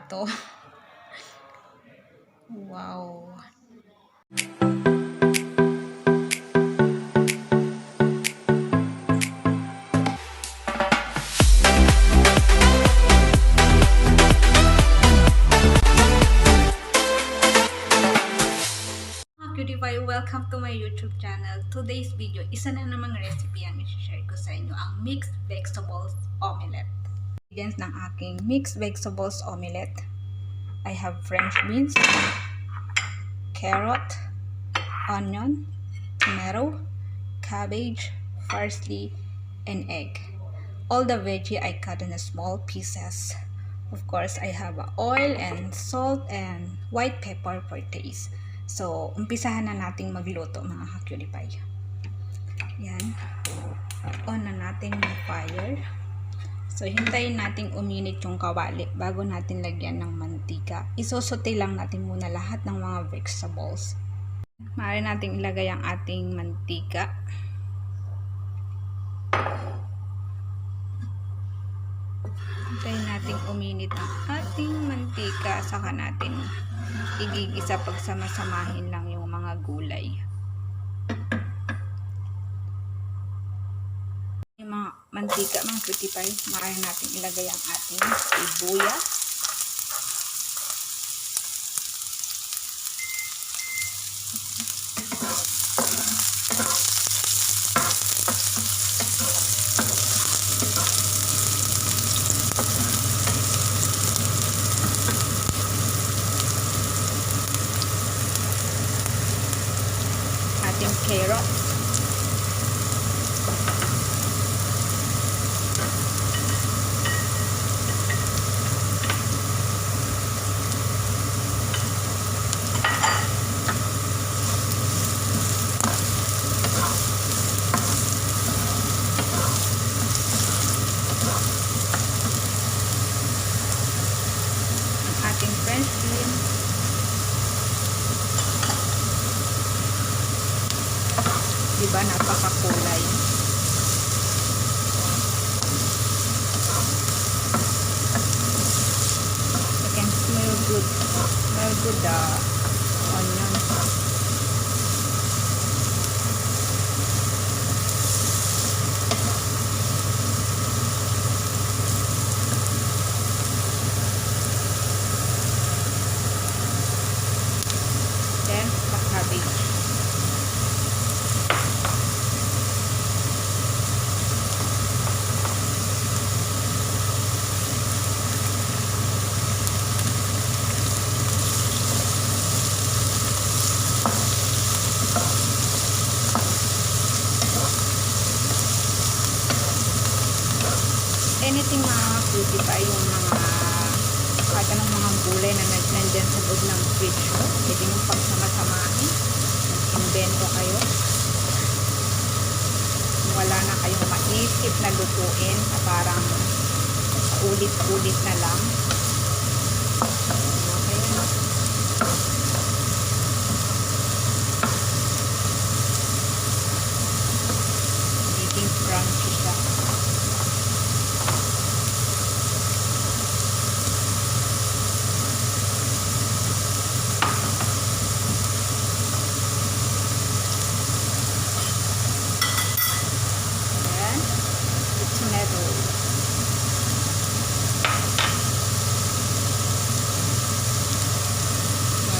plato. Wow. Cuttypie, welcome to my YouTube channel. Today's video, isa na namang recipe ang i-share ko sa inyo, ang mixed vegetables omelette. Ingredients ng aking mixed vegetables omelette. I have French beans, carrot, onion, tomato, cabbage, parsley, and egg. All the veggie I cut in small pieces. Of course, I have oil and salt and white pepper for taste. So, umpisahan na nating magluto mga ka-Cuttypie. Yan. On na natin yung fire. So, hintayin nating uminit yung kawali bago natin lagyan ng mantika. Isosote lang natin muna lahat ng mga vegetables. Maaari nating ilagay ang ating mantika. Hintayin nating uminit ang ating mantika. Saka natin igigisa pagsama-samahin lang yung mga gulay. Yung mga mantika, mga Cuttypie, maaari natin ilagay ang ating sibuyas. Ating carrot. Ang ating French beans. Diba, napakakulay. You can smell good. Smell good the onion. Then, the cabbage. Anything mga Cuttypie, yung mga kahit anong mga gulay na nandyan sa loob ng fridge mo, pwede yung pagsama-samahin, mag-invento kayo. Wala na kayong maisip na lutuin na parang ulit-ulit na lang. Okay. Magiging crunchy siya.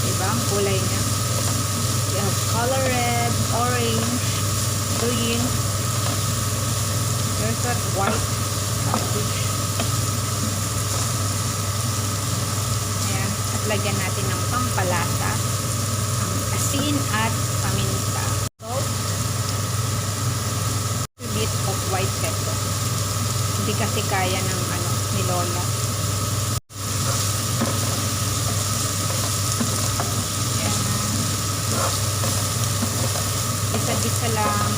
Diba ang kulay niya? We have color red, orange, green, there's that white cabbage. Ayan, at lagyan natin ng pampalasa ang asin at paminta. Salt, a bit of white pepper. Hindi kasi kaya ng ni Lolo. Isa-isa lang.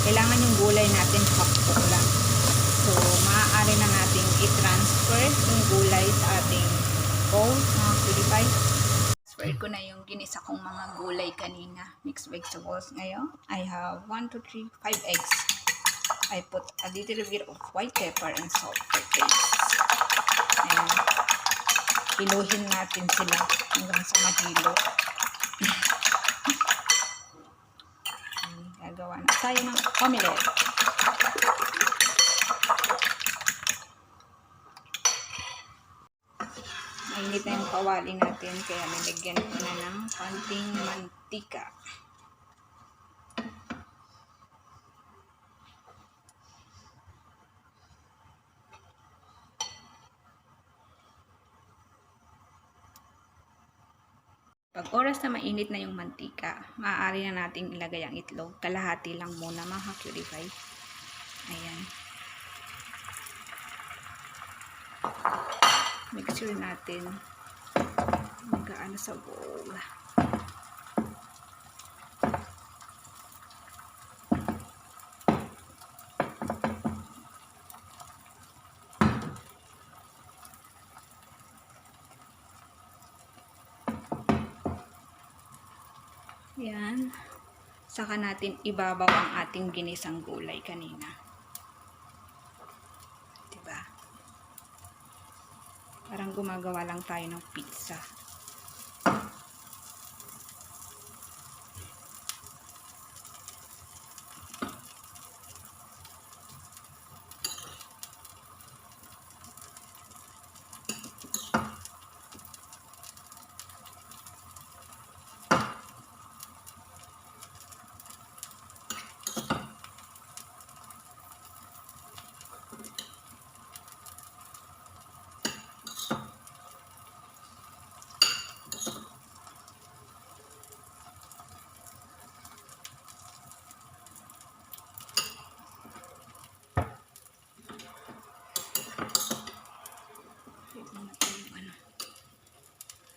kailangan yung gulay natin pakpok lang. So, maaari na natin i-transfer yung gulay sa ating bowl, mga kacuttypie. Transfer ko na yung ginisa kong mga gulay kanina. Mixed vegetables ngayon. I have 1, 2, 3, 5 eggs. I put a little bit of white pepper and salt for taste. Ayan. Hiluhin natin sila hanggang sa mahilo. Gagawa na tayo ng omelette. Mainit na yung kawali natin, kaya nilagyan ko na ng konting mantika. Pag oras na mainit na yung mantika, maaari na nating ilagay ang itlog. Kalahati lang muna, mga kacuttypie. Ayan. Make sure natin magkaano sa bowl. Yan. Saka natin ibabaw ang ating ginisang gulay kanina. Diba? Parang gumagawa lang tayo ng pizza.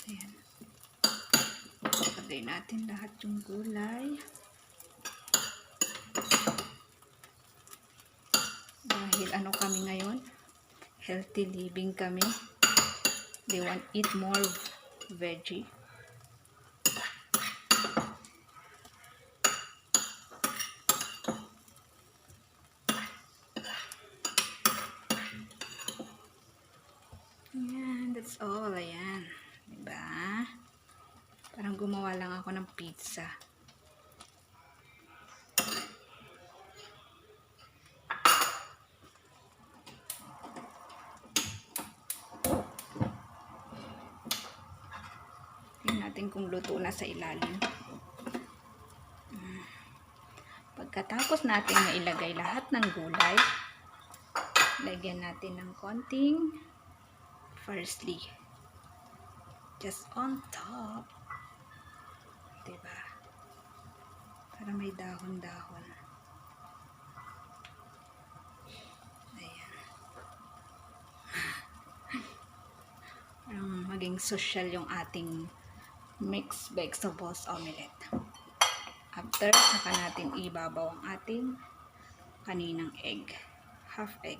Ayan. Lagay natin lahat yung gulay. Dahil ano kami ngayon? Healthy living kami. They want eat more veggie. Ayan, that's all. Ayan. Diba? Parang gumawa lang ako ng pizza. Tingnan natin kung luto na sa ilalim. Pagkatapos natin mailagay lahat ng gulay, lagyan natin ng konting parsley. Just on top. Diba? Para may dahon-dahon. Ayan. Parang maging social yung ating mixed vegetables omelette. After, saka natin ibabaw ang ating kaninang egg. Half egg.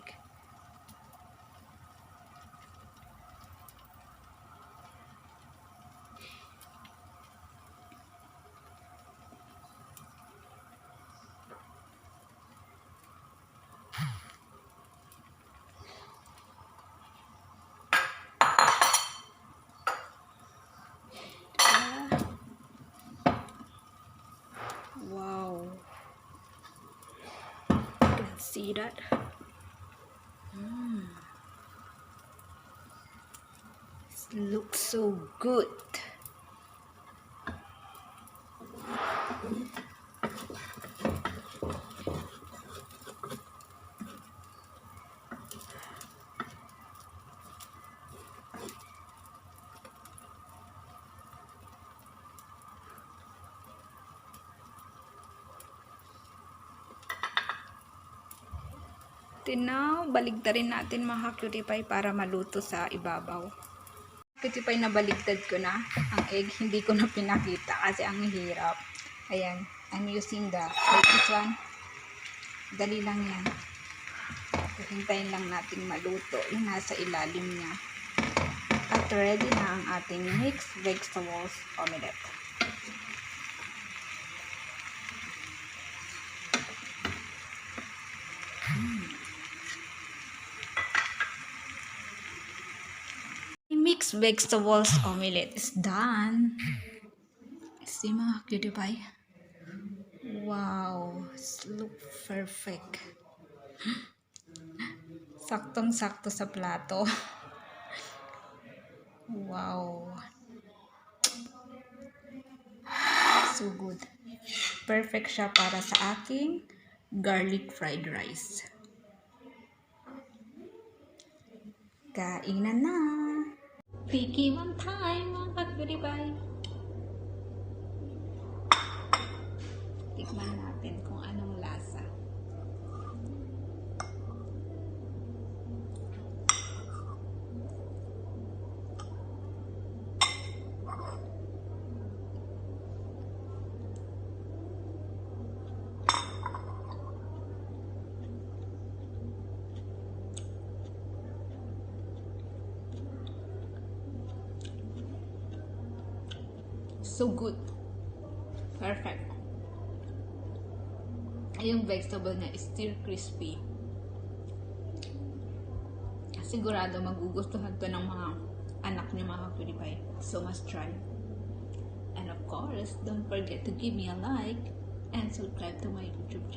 Wow. You can see that. It looks so good. Now, baligtarin natin mga kacuttypie para maluto sa ibabaw. Kacuttypie na baligtad ko na ang egg, hindi ko na pinakita kasi ang hirap. Ayan, I'm using the latest one. Dali lang yan. Hintayin lang natin maluto yung nasa ilalim niya. At ready na ang ating mixed vegetables omelette. Mixed vegetables omelette is done. See mga cutie pie? Wow, look perfect. Saktong-sakto sa plato. Wow. So good. Perfect siya para sa aking garlic fried rice. Kainan na! Picky one time, mga ka-cutie pie. Tikman natin kung anong lasa. So good. Perfect. Yung vegetable niya is still crispy. Sigurado magugustuhan to ng mga anak niyo mga cutie pie. So must try. And of course, don't forget to give me a like and subscribe to my YouTube channel.